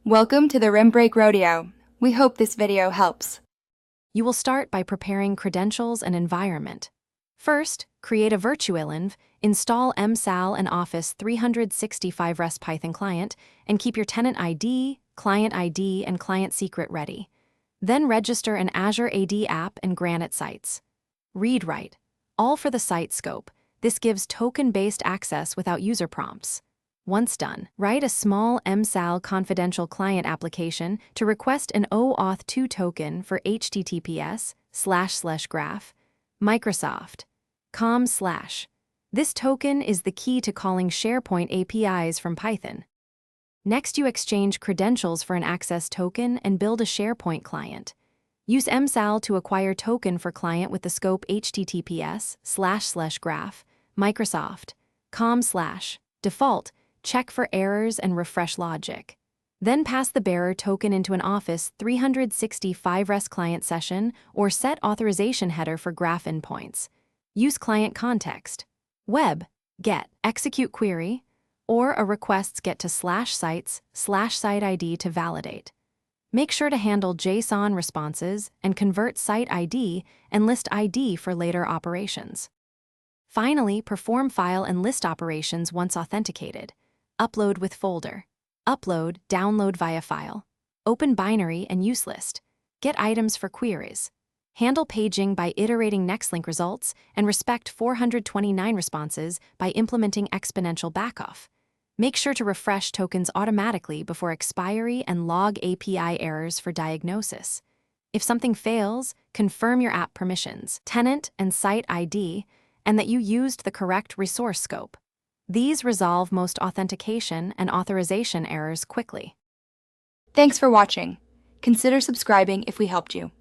Welcome to the Rim Break Rodeo. We hope this video helps. You will start by preparing credentials and environment. First, create a virtualenv, install msal and Office 365 REST Python client, and keep your tenant ID, and client secret ready. Then register an Azure AD app and Granite sites. Read-write, all for the site scope. This gives token-based access without user prompts. Once done, write a small msal confidential client application to request an OAuth 2 token for https://graph Microsoft.com/. This token is the key to calling Sharepoint APIs from Python. Next, you exchange credentials for an access token and build a Sharepoint client. Use msal to acquire token for client with the scope https://graph Microsoft.com/. Default, check for errors and refresh logic. Then pass the bearer token into an Office 365 REST client session or set authorization header for graph endpoints. Use client context, web, get, execute query, or a requests get to /sites/site ID to validate. Make sure to handle JSON responses and convert site ID and list ID for later operations. Finally, perform file and list operations once authenticated. Upload with folder. Upload, download via file. Open binary and use list. Get items for queries. Handle paging by iterating nextlink results and respect 429 responses by implementing exponential backoff. Make sure to refresh tokens automatically before expiry and log API errors for diagnosis. If something fails, confirm your app permissions, tenant and site ID, and that you used the correct resource scope. These resolve most authentication and authorization errors quickly. Thanks for watching. Consider subscribing if we helped you.